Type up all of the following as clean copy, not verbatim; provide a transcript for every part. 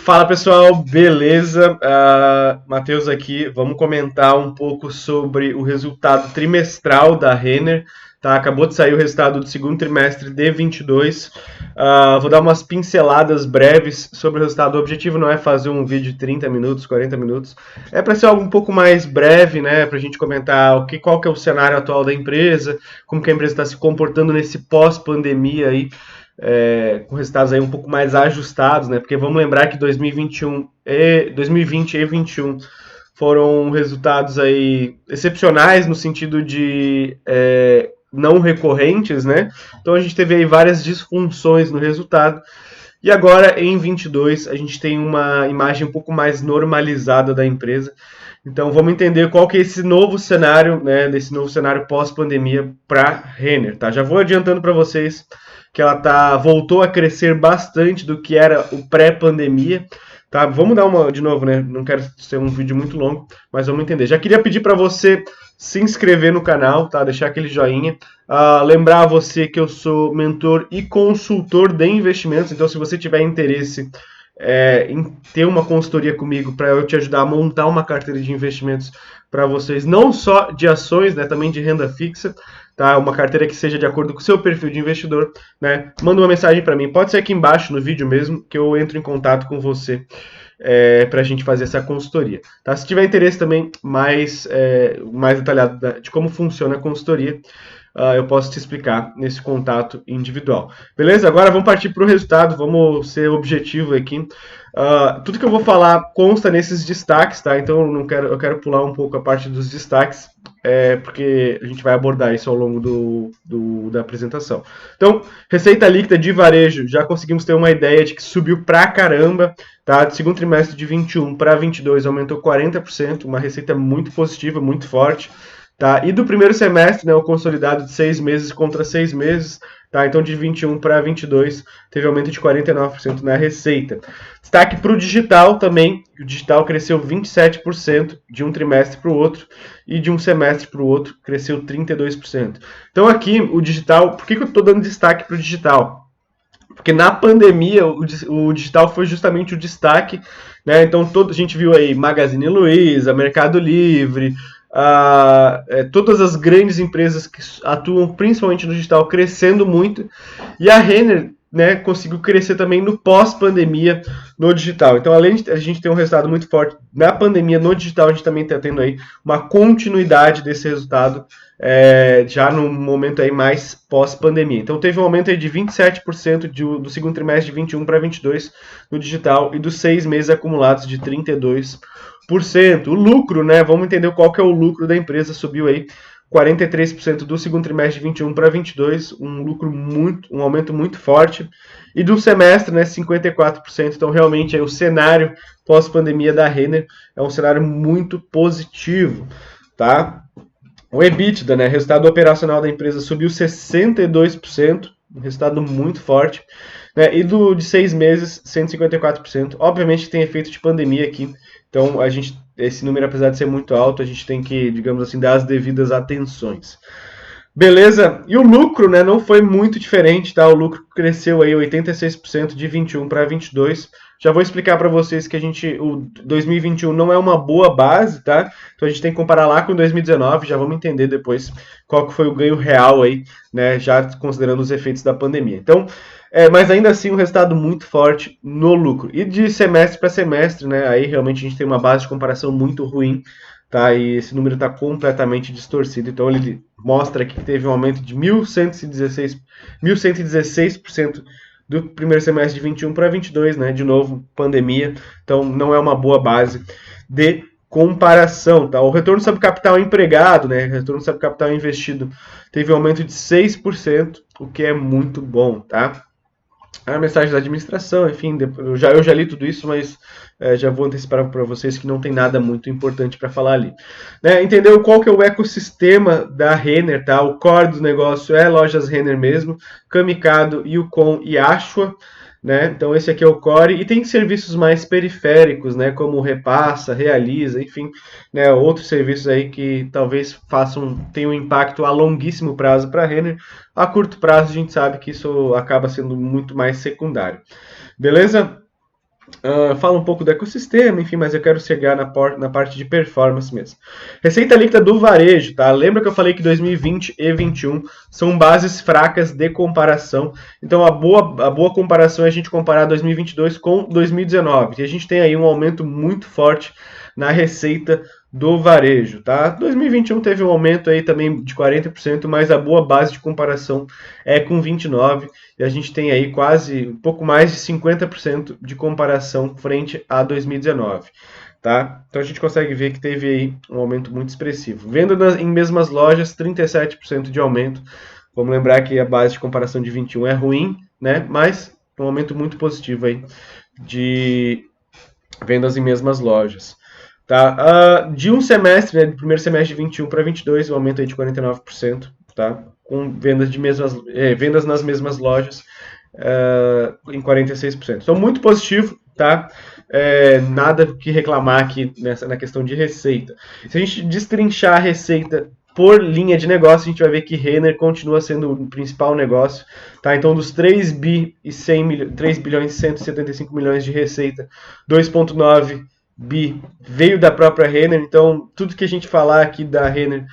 Fala pessoal, beleza? Matheus aqui. Vamos comentar um pouco sobre o resultado trimestral da Renner. Tá? Acabou de sair o resultado do segundo trimestre de 22. Vou dar umas pinceladas breves sobre o resultado. O objetivo não é fazer um vídeo de 30 minutos, 40 minutos. É para ser algo um pouco mais breve, né? Para a gente comentar qual que é o cenário atual da empresa, como que a empresa está se comportando nesse pós-pandemia aí. Com resultados aí um pouco mais ajustados, né? Porque vamos lembrar que 2020 e 2021 foram resultados aí excepcionais no sentido de não recorrentes, né? Então a gente teve aí várias disfunções no resultado. E agora em 22 a gente tem uma imagem um pouco mais normalizada da empresa. Então vamos entender qual que é esse novo cenário, né? Desse novo cenário pós-pandemia para Renner, tá? Já vou adiantando para vocês que ela voltou a crescer bastante do que era o pré-pandemia, tá? Vamos dar uma de novo, né? Não quero ser um vídeo muito longo, mas vamos entender. Já queria pedir para você se inscrever no canal, tá? Deixar aquele joinha. Lembrar você que eu sou mentor e consultor de investimentos, então se você tiver interesse em ter uma consultoria comigo para eu te ajudar a montar uma carteira de investimentos para vocês, não só de ações, né, também de renda fixa, tá? Uma carteira que seja de acordo com o seu perfil de investidor, né? Manda uma mensagem para mim, pode ser aqui embaixo no vídeo mesmo, que eu entro em contato com você para a gente fazer essa consultoria, tá? Se tiver interesse também mais detalhado de como funciona a consultoria, eu posso te explicar nesse contato individual. Beleza? Agora vamos partir para o resultado, vamos ser objetivo aqui. Tudo que eu vou falar consta nesses destaques, tá? Então eu quero pular um pouco a parte dos destaques, porque a gente vai abordar isso ao longo da apresentação. Então, receita líquida de varejo, já conseguimos ter uma ideia de que subiu pra caramba, tá? Do segundo trimestre de 21 para 22 aumentou 40%, uma receita muito positiva, muito forte. Tá? E do primeiro semestre, né, o consolidado de 6 meses contra 6 meses, tá? Então de 21 para 22 teve aumento de 49% na receita. Destaque para o digital também, o digital cresceu 27% de um trimestre para o outro e de um semestre para o outro cresceu 32%. Então aqui o digital, por que eu estou dando destaque para o digital? Porque na pandemia o digital foi justamente o destaque, né? Então a gente viu aí Magazine Luiza, Mercado Livre, todas as grandes empresas que atuam principalmente no digital crescendo muito, e a Renner, né, conseguiu crescer também no pós-pandemia no digital. Então, além de a gente ter um resultado muito forte na pandemia no digital, a gente também está tendo aí uma continuidade desse resultado já no momento aí mais pós-pandemia. Então, teve um aumento aí de 27% do segundo trimestre de 21 para 22 no digital e dos 6 meses acumulados de 32%. O lucro, né? Vamos entender qual que é o lucro da empresa, subiu aí 43% do segundo trimestre de 21 para 22, um aumento muito forte. E do semestre, né, 54%. Então, realmente, aí, o cenário pós-pandemia da Renner é um cenário muito positivo, tá? O EBITDA, né, resultado operacional da empresa, subiu 62%, um resultado muito forte. Né, e de 6 meses, 154%. Obviamente tem efeito de pandemia aqui, então esse número, apesar de ser muito alto, a gente tem que, digamos assim, dar as devidas atenções. Beleza? E o lucro, né, não foi muito diferente, tá? O lucro cresceu aí 86% de 21 para 22. Já vou explicar para vocês que o 2021 não é uma boa base, tá? Então a gente tem que comparar lá com 2019, já vamos entender depois qual que foi o ganho real aí, né, já considerando os efeitos da pandemia. Então, mas ainda assim um resultado muito forte no lucro. E de semestre para semestre, né, aí realmente a gente tem uma base de comparação muito ruim, tá? E esse número está completamente distorcido. Então ele mostra que teve um aumento de 1.116% do primeiro semestre de 21 para 22, né? De novo, pandemia. Então não é uma boa base de comparação, tá? O retorno sobre capital empregado, né? Retorno sobre capital investido teve um aumento de 6%, o que é muito bom, tá? A mensagem da administração, enfim, eu já li tudo isso, mas já vou antecipar para vocês que não tem nada muito importante para falar ali. Né? Entendeu qual que é o ecossistema da Renner, tá? O core do negócio é lojas Renner mesmo, Camicado, Yukon e Ashua, né? Então esse aqui é o core, e tem serviços mais periféricos, né? Como Repassa, Realiza, enfim, né? Outros serviços aí que talvez tenham um impacto a longuíssimo prazo para a Renner. A curto prazo a gente sabe que isso acaba sendo muito mais secundário. Beleza? Fala um pouco do ecossistema, enfim, mas eu quero chegar na parte de performance mesmo. Receita líquida do varejo, tá? Lembra que eu falei que 2020 e 2021 são bases fracas de comparação. Então a boa comparação é a gente comparar 2022 com 2019. E a gente tem aí um aumento muito forte na receita do varejo, tá? 2021 teve um aumento aí também de 40%, mas a boa base de comparação é com 29%, e a gente tem aí quase um pouco mais de 50% de comparação frente a 2019, tá? Então a gente consegue ver que teve aí um aumento muito expressivo. Venda em mesmas lojas, 37% de aumento. Vamos lembrar que a base de comparação de 21 é ruim, né? Mas um aumento muito positivo aí de vendas em mesmas lojas. Tá? De um semestre, né, do primeiro semestre de 21 para 22, um aumento aí de 49%, tá? Com vendas nas mesmas lojas em 46%. Então, muito positivo, tá? Nada que reclamar aqui na questão de receita. Se a gente destrinchar a receita por linha de negócio, a gente vai ver que Renner continua sendo o principal negócio, tá? Então, dos 3 bilhões e 175 milhões de receita, 2,9 bi veio da própria Renner. Então tudo que a gente falar aqui da Renner,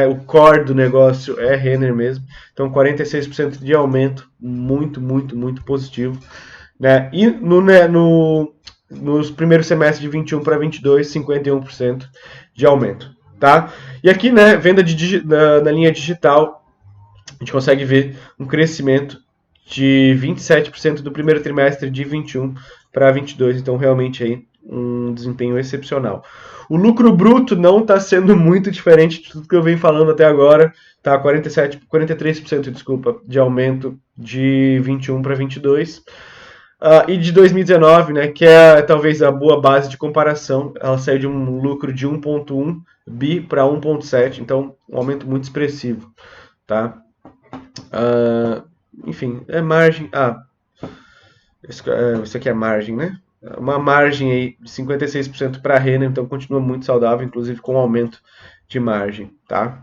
o core do negócio é Renner mesmo. Então 46% de aumento, muito, muito, muito positivo, né? E nos primeiros semestres de 21 para 22, 51% de aumento, tá? E aqui, né, venda na linha digital, a gente consegue ver um crescimento de 27% do primeiro trimestre de 21 para 22, então realmente aí um desempenho excepcional. O lucro bruto não está sendo muito diferente de tudo que eu venho falando até agora, tá? 43%, desculpa, de aumento de 21 para 22. E de 2019, né, que é talvez a boa base de comparação, ela saiu de um lucro de 1,1 bi para 1,7, então um aumento muito expressivo, tá? Enfim, é margem. Isso aqui é margem, né? Uma margem aí de 56% para a Renner, então continua muito saudável, inclusive com aumento de margem, tá?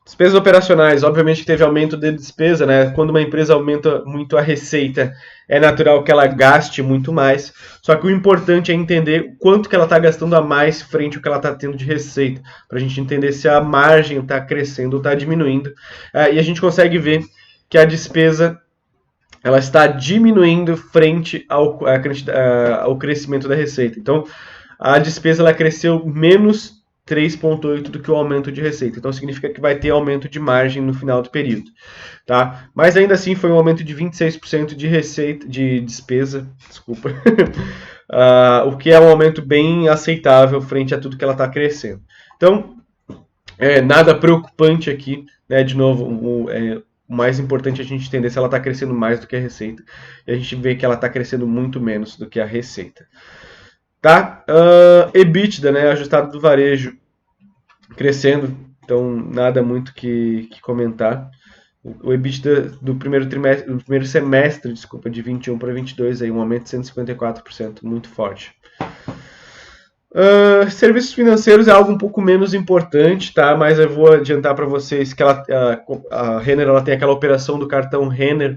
Despesas operacionais, obviamente que teve aumento de despesa, né? Quando uma empresa aumenta muito a receita, é natural que ela gaste muito mais. Só que o importante é entender quanto que ela está gastando a mais frente ao que ela está tendo de receita, para a gente entender se a margem está crescendo ou está diminuindo. E a gente consegue ver que a despesa ela está diminuindo frente ao crescimento da receita. Então, a despesa ela cresceu menos 3,8 do que o aumento de receita. Então, significa que vai ter aumento de margem no final do período, tá? Mas ainda assim, foi um aumento de 26% de receita, de despesa, desculpa, o que é um aumento bem aceitável frente a tudo que ela está crescendo. Então, nada preocupante aqui, né? De novo, o mais importante é a gente entender se ela está crescendo mais do que a receita. E a gente vê que ela está crescendo muito menos do que a receita. Tá? EBITDA, né, ajustado do varejo, crescendo. Então, nada muito que comentar. O EBITDA do primeiro semestre, desculpa, de 21 para 22, aí, um aumento de 154%, muito forte. Serviços financeiros é algo um pouco menos importante, tá? Mas eu vou adiantar para vocês que a Renner ela tem aquela operação do cartão Renner,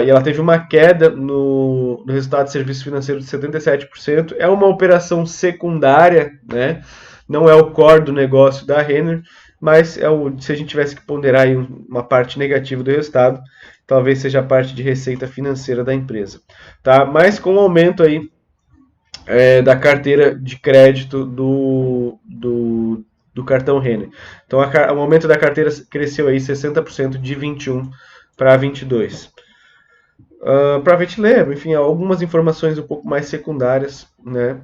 e ela teve uma queda no resultado de serviços financeiros de 77%. É uma operação secundária, né? Não é o core do negócio da Renner, mas se a gente tivesse que ponderar aí uma parte negativa do resultado, talvez seja a parte de receita financeira da empresa, tá? Mas com o aumento aí da carteira de crédito do cartão Renner. Então, o aumento da carteira cresceu aí 60% de 21 para 22. Private Label, enfim, algumas informações um pouco mais secundárias, né?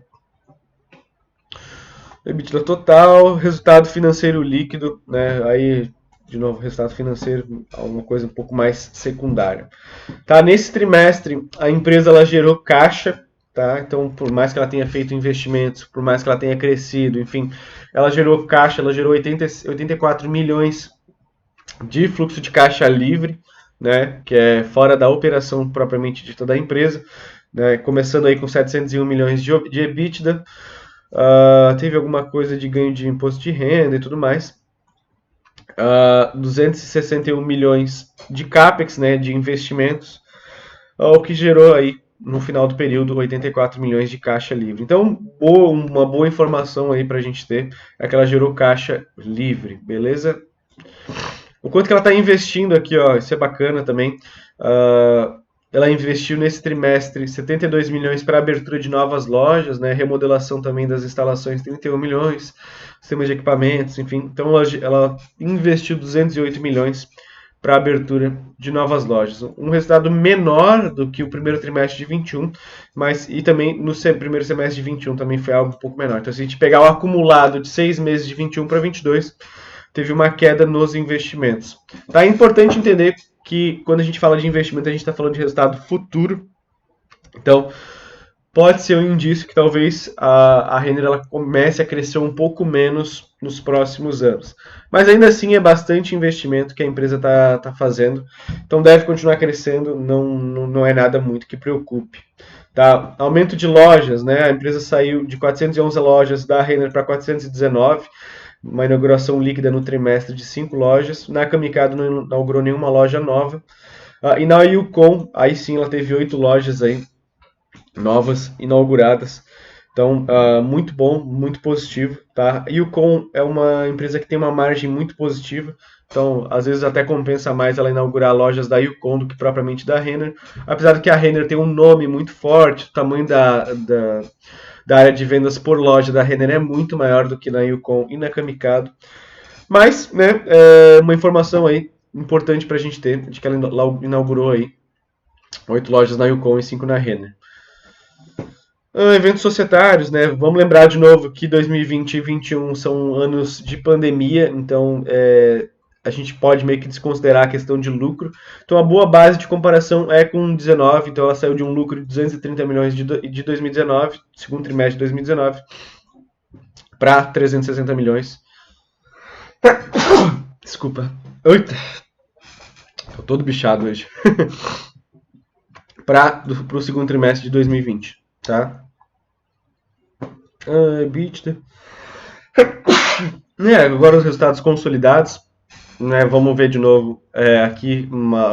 EBITDA total, resultado financeiro líquido, né? Aí, de novo, resultado financeiro, alguma coisa um pouco mais secundária. Tá? Nesse trimestre, a empresa ela gerou caixa. Tá? Então, por mais que ela tenha feito investimentos, por mais que ela tenha crescido, enfim, ela gerou caixa, ela gerou 84 milhões de fluxo de caixa livre, né? Que é fora da operação propriamente dita da empresa, né? Começando aí com 701 milhões de EBITDA, teve alguma coisa de ganho de imposto de renda e tudo mais, 261 milhões de CAPEX, né? De investimentos, o que gerou aí, no final do período, 84 milhões de caixa livre. Então, uma boa informação aí para a gente ter é que ela gerou caixa livre, beleza? O quanto que ela está investindo aqui, ó, isso é bacana também. Ela investiu nesse trimestre 72 milhões para abertura de novas lojas, né, remodelação também das instalações 31 milhões, sistema de equipamentos, enfim. Então ela investiu 208 milhões para abertura de novas lojas. Um resultado menor do que o primeiro trimestre de 21, mas e também no primeiro semestre de 21 também foi algo um pouco menor. Então se a gente pegar o acumulado de 6 meses de 21 para 22, teve uma queda nos investimentos. Tá? É importante entender que quando a gente fala de investimento, a gente está falando de resultado futuro. Então, pode ser um indício que talvez a Renner ela comece a crescer um pouco menos nos próximos anos. Mas ainda assim é bastante investimento que a empresa está fazendo. Então deve continuar crescendo, não é nada muito que preocupe. Tá? Aumento de lojas, né? A empresa saiu de 411 lojas da Renner para 419, uma inauguração líquida no trimestre de 5 lojas. Na Camicado não inaugurou nenhuma loja nova. E na Yukon, aí sim ela teve 8 lojas aí, novas, inauguradas. Então, muito bom, muito positivo. Tá? A Yukon é uma empresa que tem uma margem muito positiva. Então, às vezes até compensa mais ela inaugurar lojas da Yukon do que propriamente da Renner. Apesar de que a Renner tem um nome muito forte, o tamanho da área de vendas por loja da Renner é muito maior do que na Yukon e na Camicado. Mas, né, uma informação aí importante para a gente ter, de que ela inaugurou aí 8 lojas na Yukon e 5 na Renner. Eventos societários, né? Vamos lembrar de novo que 2020 e 2021 são anos de pandemia, então a gente pode meio que desconsiderar a questão de lucro. Então a boa base de comparação é com 19, então ela saiu de um lucro de 230 milhões de 2019, segundo trimestre de 2019, para 360 milhões. Desculpa. Eita. Tô todo bichado hoje. para o segundo trimestre de 2020, tá? EBITDA. Agora os resultados consolidados. Né, vamos ver de novo aqui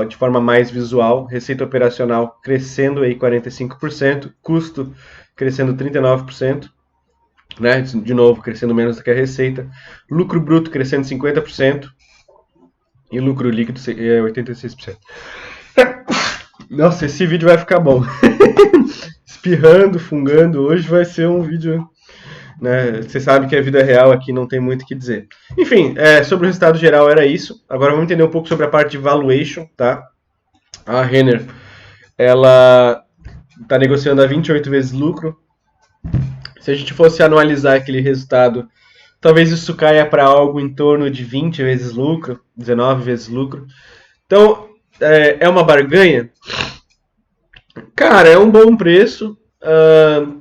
de forma mais visual, receita operacional crescendo aí 45%, custo crescendo 39%, né, de novo crescendo menos do que a receita, lucro bruto crescendo 50% e lucro líquido 86%. Nossa, esse vídeo vai ficar bom. Espirrando, fungando, hoje vai ser um vídeo... Né? Você sabe que a vida real aqui não tem muito o que dizer. Enfim, sobre o resultado geral era isso. Agora vamos entender um pouco sobre a parte de valuation, tá? A Renner, ela está negociando a 28 vezes lucro. Se a gente fosse anualizar aquele resultado, talvez isso caia para algo em torno de 20 vezes lucro, 19 vezes lucro. Então, é uma barganha? Cara, é um bom preço.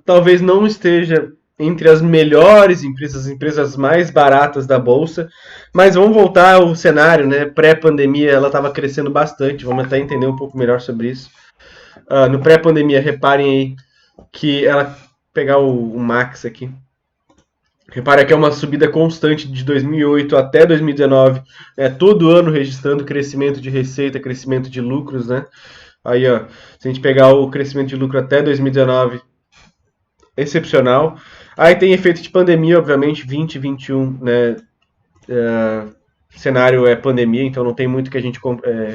Talvez não esteja entre as melhores empresas, as empresas mais baratas da bolsa, mas vamos voltar ao cenário, né? Pré-pandemia ela estava crescendo bastante, vamos até entender um pouco melhor sobre isso. No pré-pandemia, reparem aí que ela pegar o Max aqui. Repara que é uma subida constante de 2008 até 2019, todo ano registrando crescimento de receita, crescimento de lucros, né? Aí, ó, se a gente pegar o crescimento de lucro até 2019, excepcional. Aí tem efeito de pandemia, obviamente, 20, 21, né? Cenário é pandemia, então não tem muito que a gente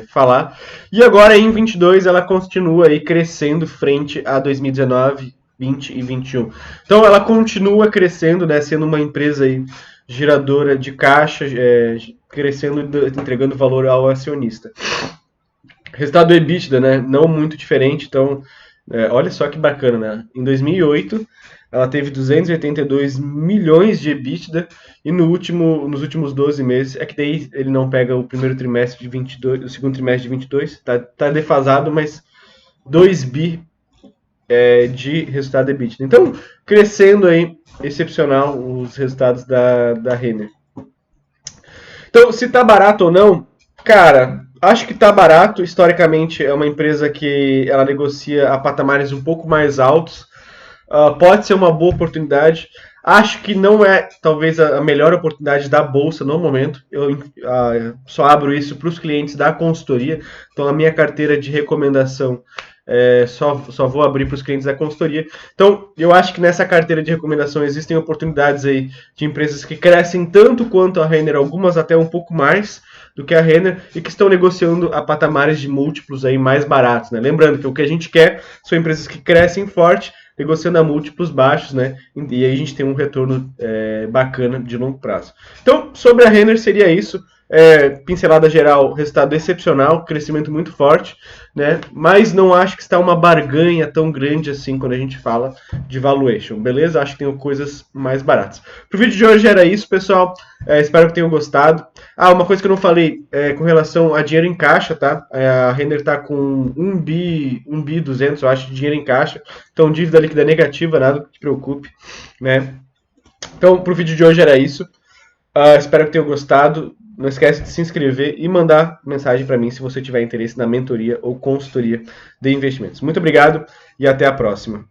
falar. E agora em 22 ela continua aí crescendo frente a 2019, 20 e 21. Então ela continua crescendo, né? Sendo uma empresa aí geradora de caixa, crescendo, entregando valor ao acionista. Resultado do EBITDA, né? Não muito diferente, então olha só que bacana, né? Em 2008 ela teve 282 milhões de EBITDA e nos últimos 12 meses, é que daí ele não pega o primeiro trimestre de 22, o segundo trimestre de 22, tá defasado, mas 2 bi de resultado de EBITDA. Então, crescendo aí, excepcional os resultados da Renner. Então, se tá barato ou não, cara, acho que tá barato. Historicamente, é uma empresa que ela negocia a patamares um pouco mais altos. Pode ser uma boa oportunidade. Acho que não é, talvez, a melhor oportunidade da bolsa no momento. Eu só abro isso para os clientes da consultoria. Então, a minha carteira de recomendação só vou abrir para os clientes da consultoria. Então, eu acho que nessa carteira de recomendação existem oportunidades aí de empresas que crescem tanto quanto a Renner, algumas até um pouco mais do que a Renner, e que estão negociando a patamares de múltiplos aí mais baratos, né? Lembrando que o que a gente quer são empresas que crescem forte, negociando a múltiplos baixos, né? E aí a gente tem um retorno bacana de longo prazo. Então, sobre a Renner seria isso. Pincelada geral, resultado excepcional, crescimento muito forte, né? Mas não acho que está uma barganha tão grande assim quando a gente fala de valuation, beleza? Acho que tem coisas mais baratas. Pro vídeo de hoje era isso, pessoal. Espero que tenham gostado. Uma coisa que eu não falei com relação a dinheiro em caixa, tá? A Renner tá com 1 bi 200, eu acho, de dinheiro em caixa. Então, dívida líquida negativa, nada que te preocupe, né? Então, pro vídeo de hoje era isso. Espero que tenham gostado. Não esquece de se inscrever e mandar mensagem para mim se você tiver interesse na mentoria ou consultoria de investimentos. Muito obrigado e até a próxima.